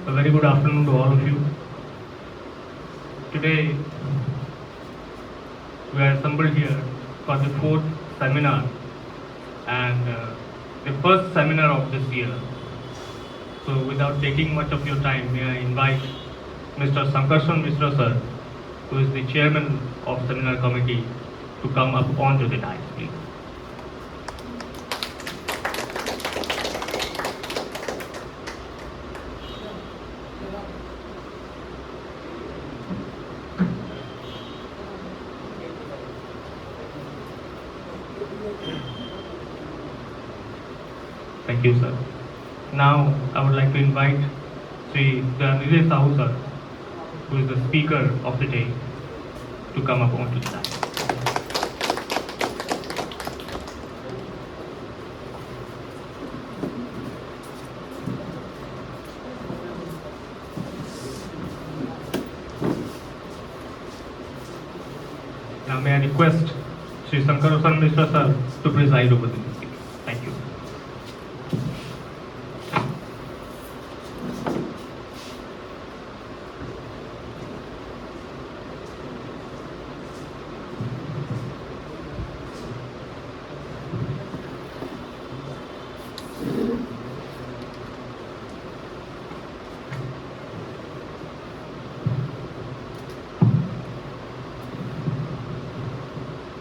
A very good afternoon to all of you. Today, we are assembled here for the fourth seminar and the first seminar of this year. So, without taking much of your time, may I invite Mr. Sankarshan Mishra sir, who is the chairman of seminar committee, to come up onto the dais, please. Thank you, sir. Now, I would like to invite Sri Dhananjay Sahu sir, who is the speaker of the day, to come up onto the dais. Now, may I request Sri Sankarshan Mishra sir to preside over the meeting. Thank you.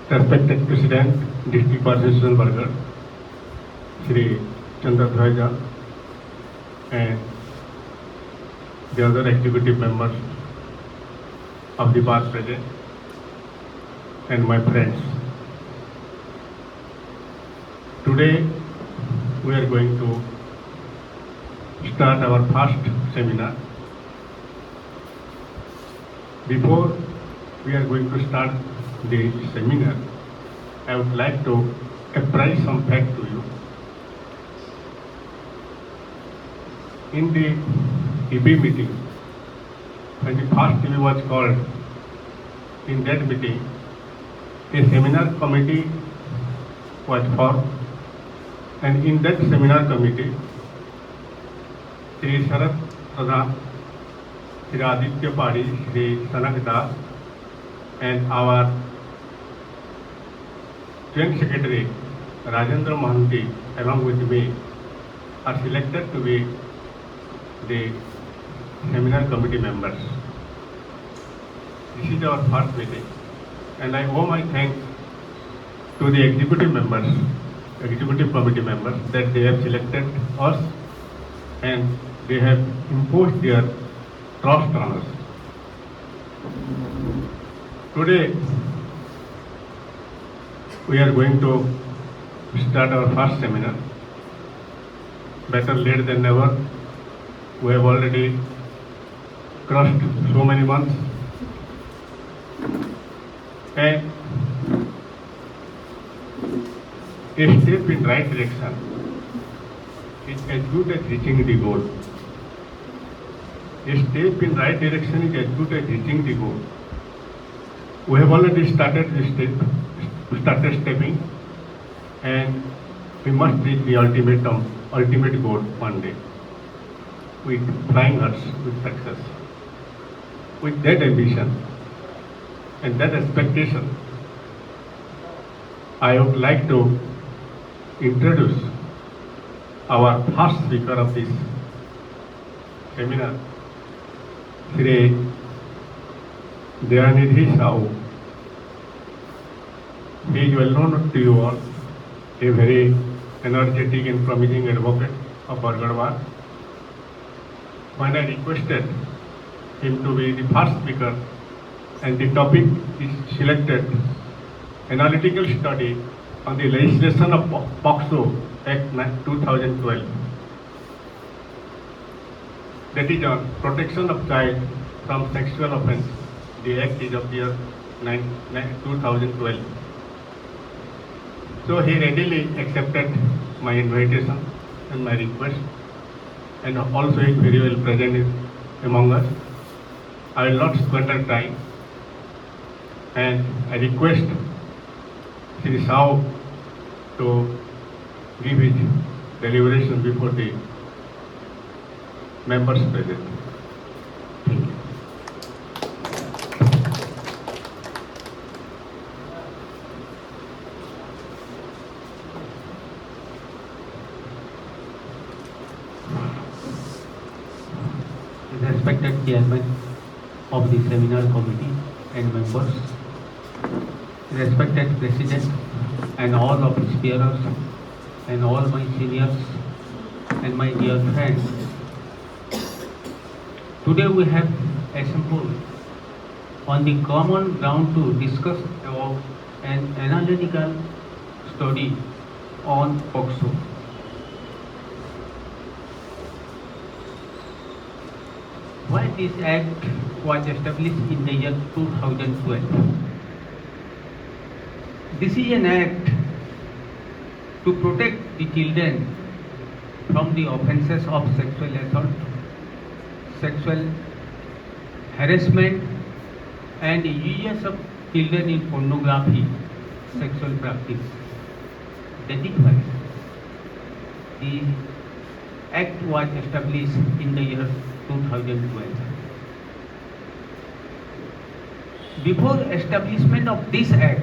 Respected President, District Participation Burger, Shri Chandra Dhwaja, and the other executive members of the past present, and my friends. Today, we are going to start our first seminar. Before we are going to start the seminar, I would like to apprise some fact to you. In the EB meeting, when the first EB was called, in that meeting, a seminar committee was formed, and in that seminar committee, Shri Sharat Pradhan, Shri Aditya Padi, Shri Sanak Das, and our Joint Secretary Rajendra Mohanty, along with me, are selected to be the seminar committee members. This is our first meeting, and I owe my thanks to the executive members, executive committee members, that they have selected us and they have imposed their trust on us. Today, we are going to start our first seminar. Better late than never. We have already crossed so many months. And a step in right direction is as good as reaching the goal. A step in right direction is as good as reaching the goal. We have already started this step. We started stepping, and we must reach the ultimate goal one day with flying horse, with success. With that ambition and that expectation, I would like to introduce our first speaker of this seminar, Shri Dayanidhi Sahu. He is well known to you all, a very energetic and promising advocate of Bargarwar. When I requested him to be the first speaker, and the topic is selected, analytical study on the legislation of POCSO Act 2012. That is on protection of child from sexual offence. The Act is of the year 2012. So he readily accepted my invitation and my request, and also is very well present among us. I will not squander time, and I request Shri Sahu to give his deliberation before the members present. Thank you. Respected Chairman of the Seminar Committee and members, respected President and all office bearers and all my seniors and my dear friends. Today we have assembled on the common ground to discuss about an analytical study on POCSO. Why this act was established in the year 2012? This is an act to protect the children from the offences of sexual assault, sexual harassment and use of children in pornography, sexual practice. That is why the act was established in the year 2012. Before establishment of this act,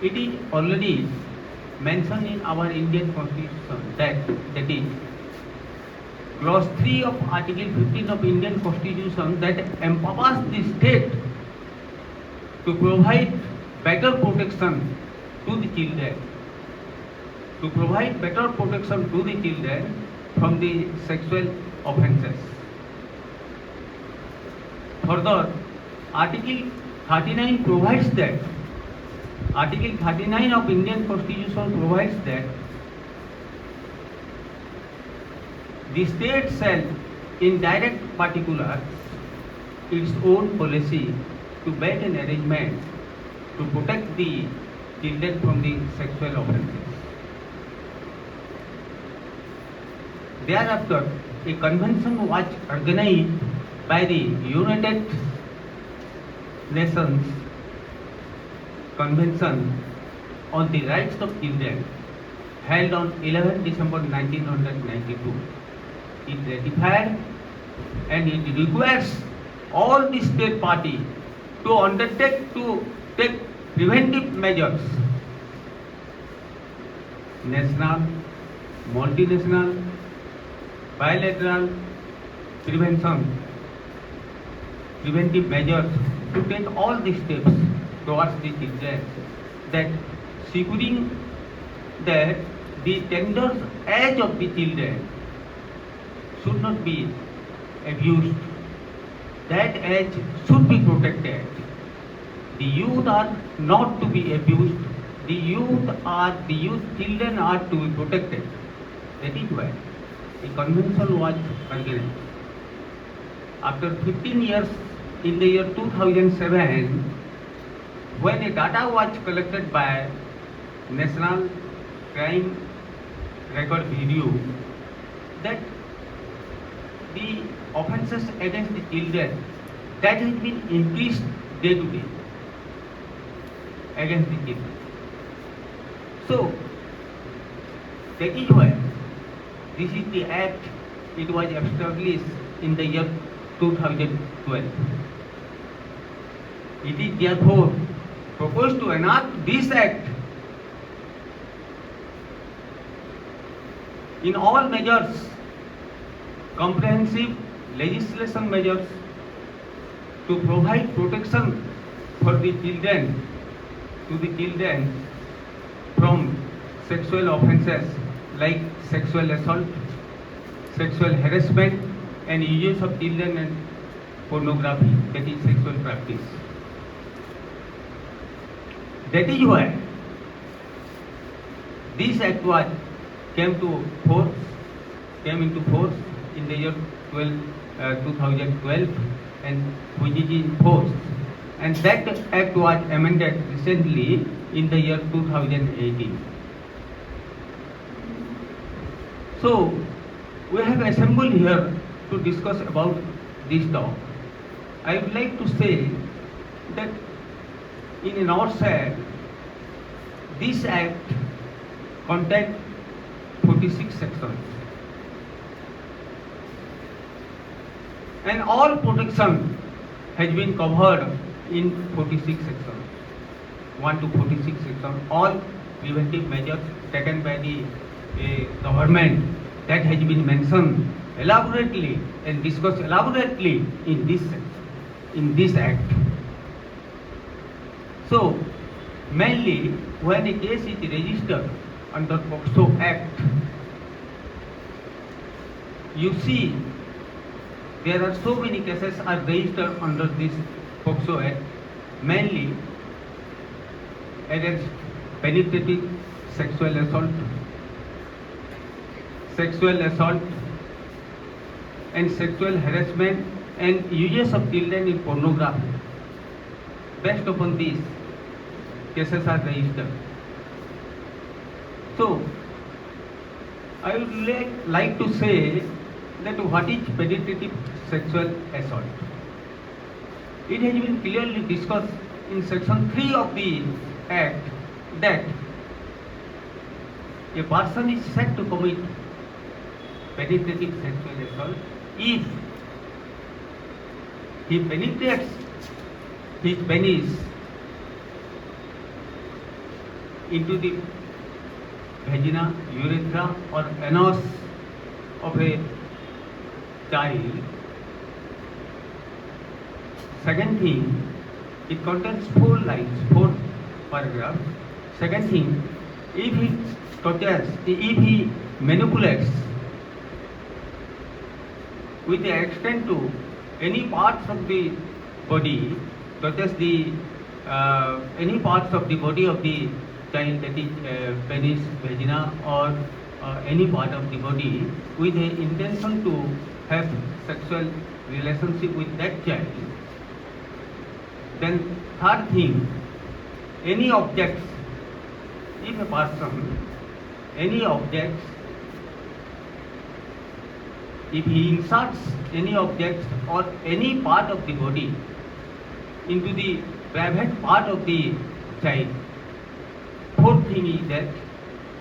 it is already mentioned in our Indian Constitution that is Clause 3 of Article 15 of Indian Constitution that empowers the state to provide better protection to the children, from the sexual offences. Further, Article 39 provides that Article 39 of Indian Constitution provides that the state shall, in direct particulars, its own policy to make an arrangement to protect the children from the sexual offences. Thereafter, a convention was organized by the United Nations Convention on the Rights of Children, held on 11 December 1992. It ratified and it requires all the state parties to undertake to take preventive measures, national, multinational, bilateral preventive measures, to take all the steps towards the children, that securing that the tender age of the children should not be abused. That age should be protected. The youth are not to be abused. The youth children are to be protected. That is why a convention was organized. After 15 years, in the year 2007, when a data was collected by National Crime Record Bureau, that the offences against the children that has been increased day to day against the children. So that is why this is the act. It was established in the year 2012. It is therefore proposed to enact this act in all measures, comprehensive legislation measures to provide protection for the children, from sexual offences like sexual assault, sexual harassment and use of children and pornography, that is sexual practice. That is why this act came into force in the year 2012 and which is in force, and that act was amended recently in the year 2018. So we have assembled here to discuss about this talk. I would like to say that in a nutshell, this act contains 46 sections. and all protection has been covered in 46 sections, 1 to 46 section, all preventive measures taken by the government that has been mentioned elaborately and discussed elaborately in this section, in this act. So, mainly when a case is registered under POCSO Act, you see there are so many cases are registered under this POCSO Act, mainly against penetrative sexual assault and sexual harassment and uses of children in pornography. Based upon these, cases are registered. So, I would like to say that what is penetrative sexual assault? It has been clearly discussed in section 3 of the Act that a person is said to commit penetrative sexual assault if he penetrates his penis into the vagina, urethra or anus of a child. Second thing, it contains 4 lines, 4 paragraphs. Second thing, if he touches, if he manipulates with the extent to any parts of the body, touches the any parts of the body of the child, that is penis, vagina or any part of the body with the intention to have sexual relationship with that child. Then third thing, any objects, if a person, any objects, if he inserts any objects or any part of the body into the private part of the child. Fourth thing is that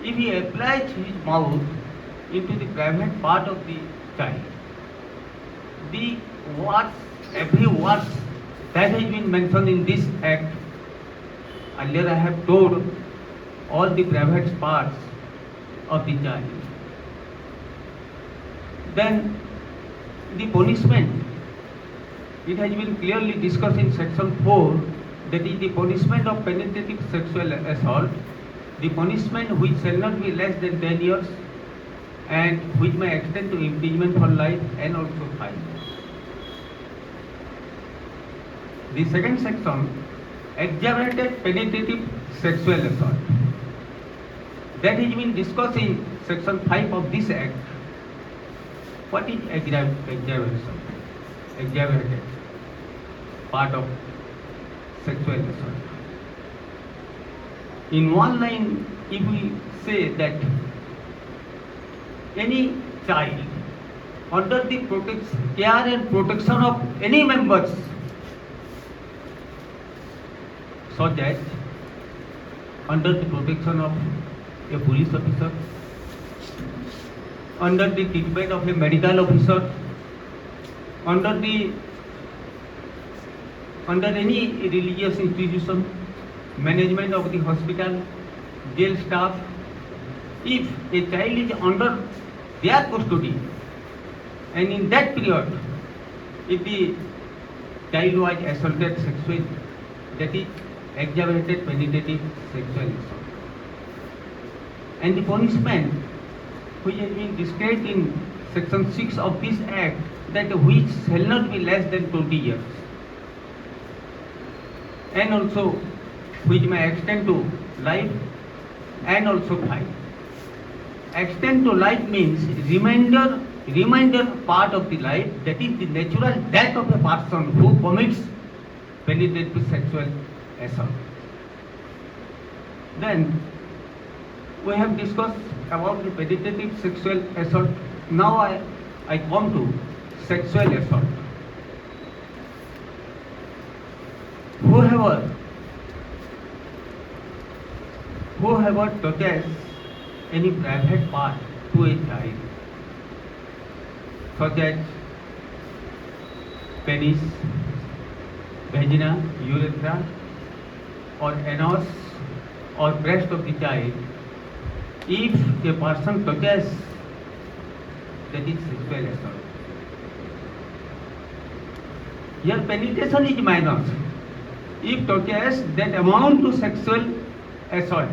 if he applies his mouth into the private part of the child, the words, every word that has been mentioned in this act, earlier I have told all the private parts of the child. Then the punishment, it has been clearly discussed in section 4, that is the punishment of penetrative sexual assault, the punishment which shall not be less than 10 years and which may extend to imprisonment for life and also fine. The second section, aggravated penetrative sexual assault, that has been discussed in section 5 of this act. What is aggravation? Aggravated part of sexual assault. In one line, if we say that any child under the care and protection of any members, such as under the protection of a police officer, under the treatment of a medical officer, under any religious institution, management of the hospital, jail staff, if a child is under their custody and in that period if the child was assaulted sexually, that is aggravated penetrative sexual assault. And the punishment which has been described in section 6 of this act, that which shall not be less than 20 years and also which may extend to life and also fine. Extend to life means remainder part of the life, that is the natural death of a person who commits penetrative sexual assault. Then we have discussed about the penetrative sexual assault. Now I come to sexual assault. Whoever touches any private part to a child, such as penis, vagina, urethra, or anus or breast of the child, if a person touches, that is sexual assault. Here penetration is minor. If touches, that amount to sexual assault.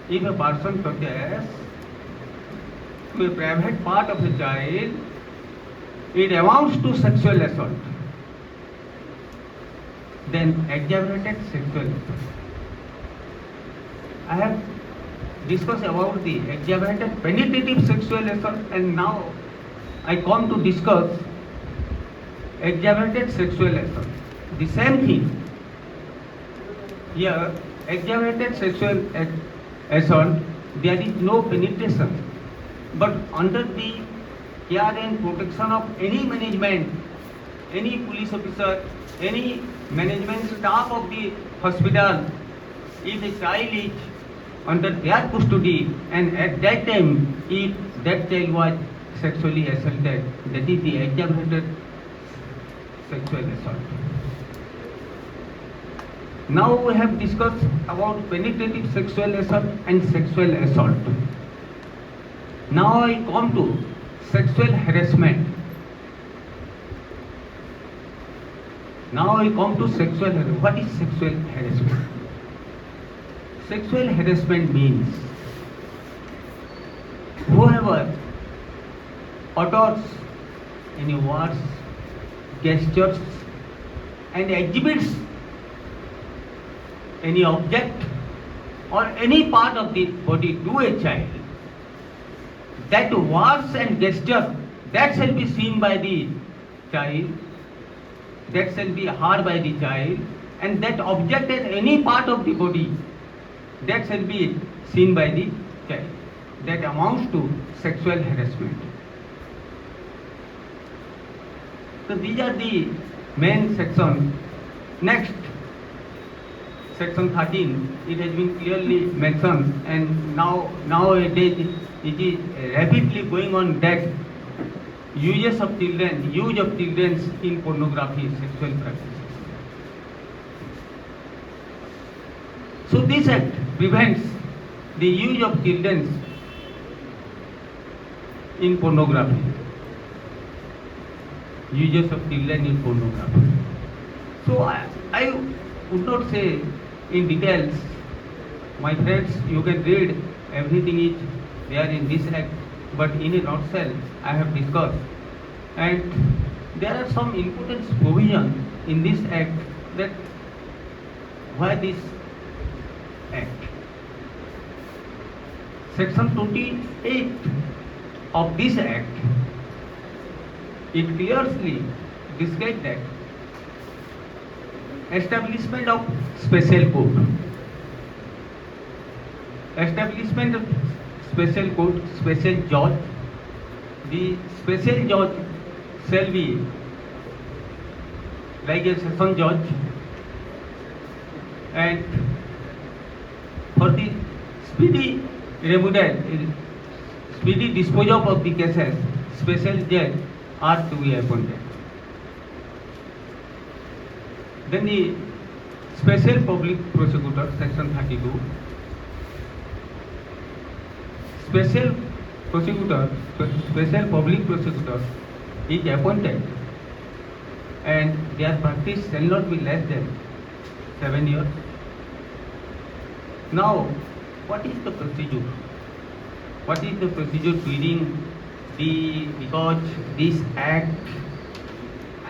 If a person touches to a private part of a child, it amounts to sexual assault. Then exaggerated sexual assault. I have discussed about the exaggerated penetrative sexual assault, and now I come to discuss exaggerated sexual assault. The same thing. Here, exaggerated sexual assault, there is no penetration, but under the care and protection of any management, any police officer, any management staff of the hospital, if a child is under their custody and at that time if that child was sexually assaulted, that is the exaggerated sexual assault. Now we have discussed about penetrative sexual assault and sexual assault. Now I come to sexual harassment. Now I come to sexual harassment. What is sexual harassment? Sexual harassment means whoever utters any words, gestures, and exhibits any object or any part of the body to a child, that words and gesture that shall be seen by the child, that shall be heard by the child, and that object and any part of the body that shall be seen by the child, that amounts to sexual harassment. So these are the main sections. Next, section 13, it has been clearly mentioned, and nowadays it is rapidly going on that use of children in pornography, sexual practices. So this act prevents the use of children in pornography. Uses of children in pornography. So I would not say in details. My friends, you can read everything is there in this act, but in a nutshell I have discussed. And there are some important provisions in this act that why this act. Section 28 of this act, it clearly describes that establishment of special court. Establishment of special court, special judge. The special judge shall be like a session judge, and for the speedy removal, speedy disposal of the cases, special judge are to be appointed. Then the special public prosecutor, section 32. Special prosecutor, special public prosecutor is appointed, and their practice shall not be less than 7 years. Now, what is the procedure? What is the procedure during because this act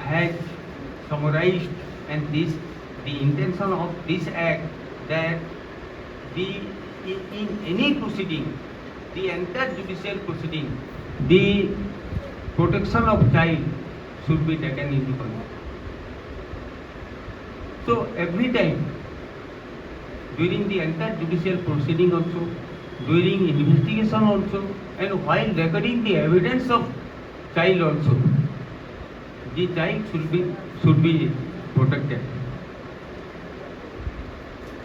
has summarized, and the intention of this act that in any proceeding, the entire judicial proceeding, the protection of child should be taken into account. So every time during the entire judicial proceeding also, during investigation also, and while recording the evidence of child also, the child should be protected.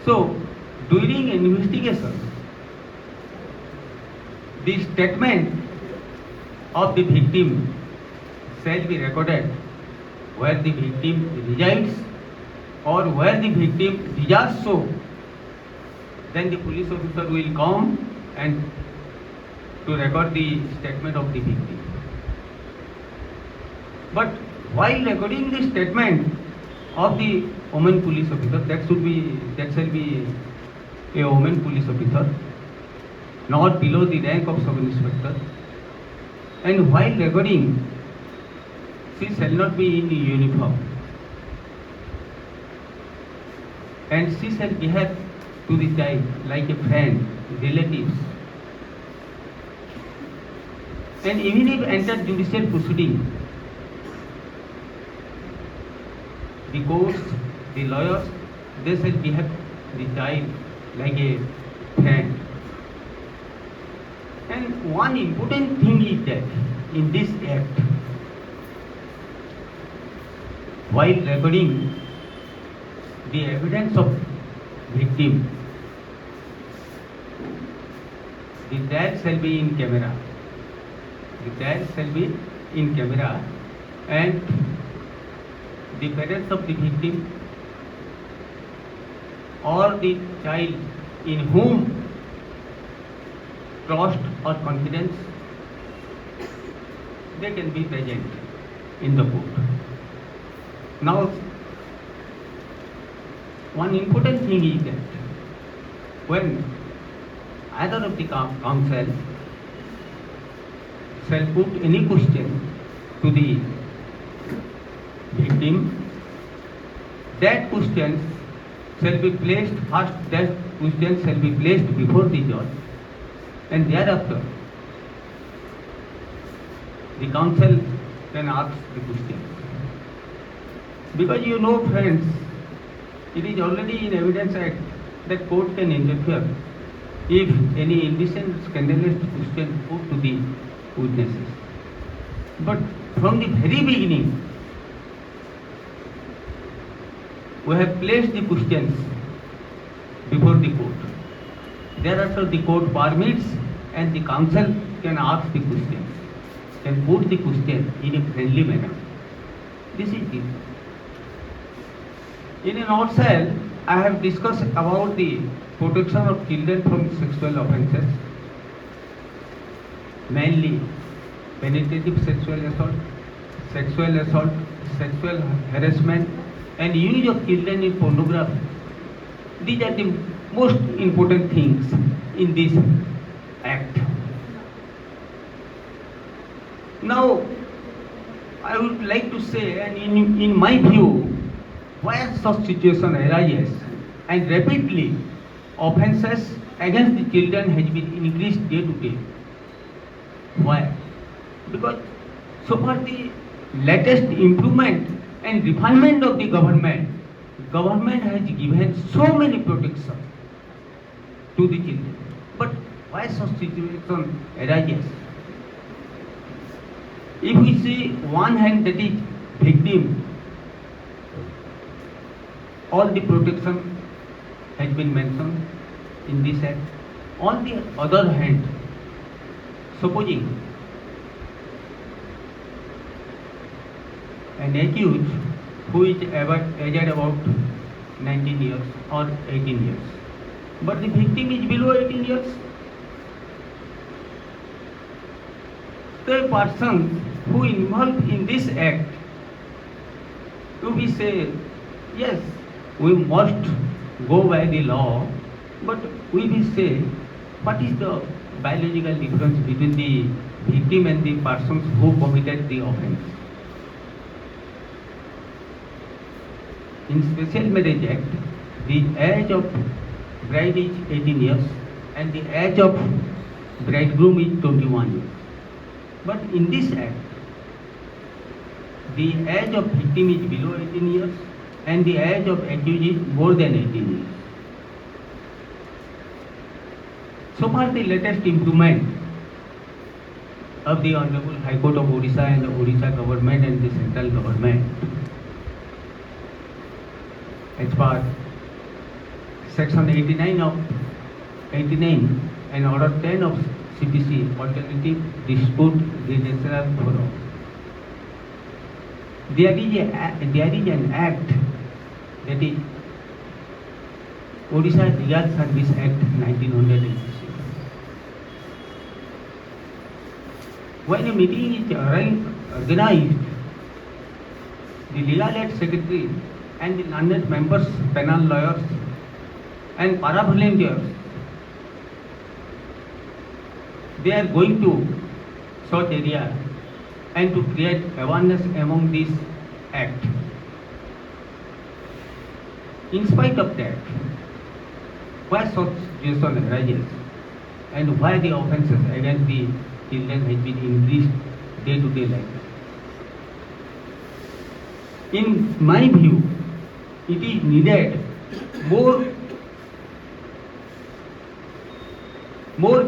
So during investigation, the statement of the victim shall be recorded where the victim resides or where the victim desires so, then the police officer will come and to record the statement of the victim. But while recording the statement of the woman police officer, that shall be a woman police officer, not below the rank of sub-inspector, and while recording, she shall not be in uniform, and she shall behave to the child like a friend, relatives. And even if enter judicial proceeding, the courts, the lawyers, they shall behave the child like a friend. And one important thing is that in this act, while recording the evidence of victim, the trial shall be in camera. The trial shall be in camera, and the parents of the victim or the child in whom trust or confidence, they can be present in the court. Now, one important thing is that when either of the counsel shall put any question to the victim, that question shall be placed first, that question shall be placed before the judge, and thereafter the counsel can ask the question. Because you know, friends, it is already in Evidence Act that court can interfere if any indecent, scandalous question put to the witnesses. But from the very beginning, we have placed the questions before the court. Thereafter the court permits and the counsel can ask the questions, can put the question in a friendly manner. This is it. In a nutshell, I have discussed about the protection of children from sexual offences, mainly penetrative sexual assault, sexual harassment, and use of children in pornography. These are the most important things in this act. Now, I would like to say, and in my view, where such situation arises and rapidly offences against the children has been increased day to day. Why? Because so far the latest improvement and refinement of the government has given so many protection to the children. But why such situation arises? If we see one hand, that is victim, all the protection has been mentioned in this act. On the other hand, supposing an accused who is aged about 19 years or 18 years, but the victim is below 18 years, the person who involved in this act, to be say, yes, we must go by the law, but we will say, what is the biological difference between the victim and the persons who committed the offence? In Special Marriage Act, the age of bride is 18 years and the age of bridegroom is 21 years. But in this act, the age of victim is below 18 years and the age of accused is more than 18 years. So far the latest improvement of the Honorable High Court of Odisha and the Odisha government and the central government, as per section 89 and order 10 of CPC, Alternative Dispute Redressal Forum. there is an act, that is Odisha Legal Service Act 1986. When a meeting is organized, the legal aid secretary and the learned members, penal lawyers and para-volunteers, they are going to such area and to create awareness among this act. In spite of that, why such situation arises and why the offences against the children has been increased day to day life. In my view, it is needed more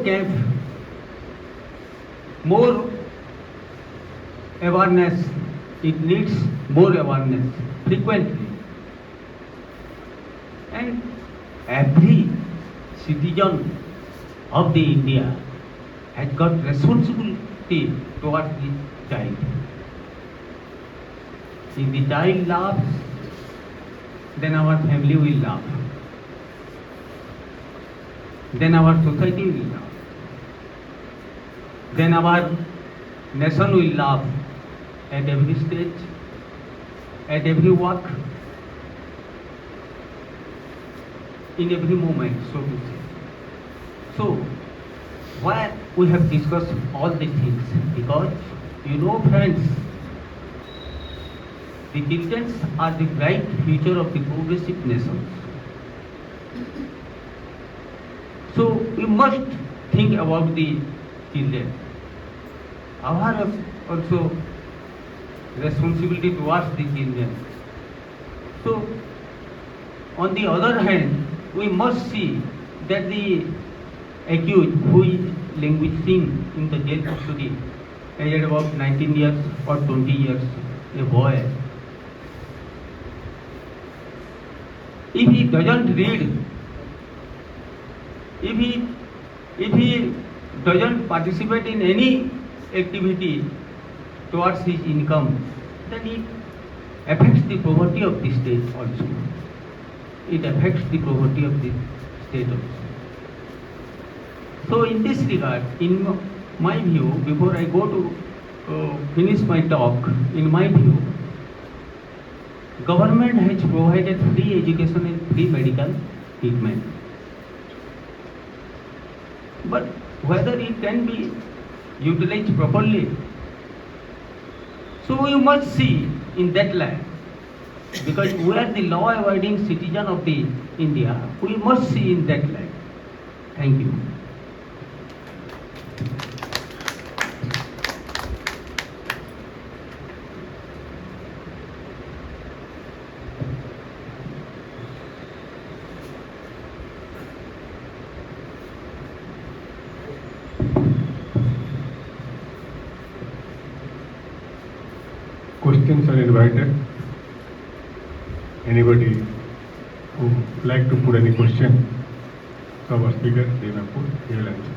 camp, more awareness. It needs more awareness frequently, and every citizen of the India has got responsibility towards the child. If the child laughs, then our family will laugh. Then our society will laugh. Then our nation will laugh at every stage, at every walk, in every moment, so to say. So, why we have discussed all these things? Because, friends, the children are the bright future of the progressive nations. So, we must think about the children. Our also responsibility towards the children. So, on the other hand, we must see that the accused who is languishing in the jail custody, aged about 19 years or 20 years, a boy, if he doesn't read, if he doesn't participate in any activity towards his income, then it affects the poverty of the state also. It affects the poverty of the state also. So in this regard, in my view, before I go to finish my talk, in my view, government has provided free education and free medical treatment. But whether it can be utilized properly, so we must see in that light, because we are the law-abiding citizen of the India, we must see in that light. Thank you. Questions are invited. Anybody who like to put any question, so our speaker, they may put, he will answer.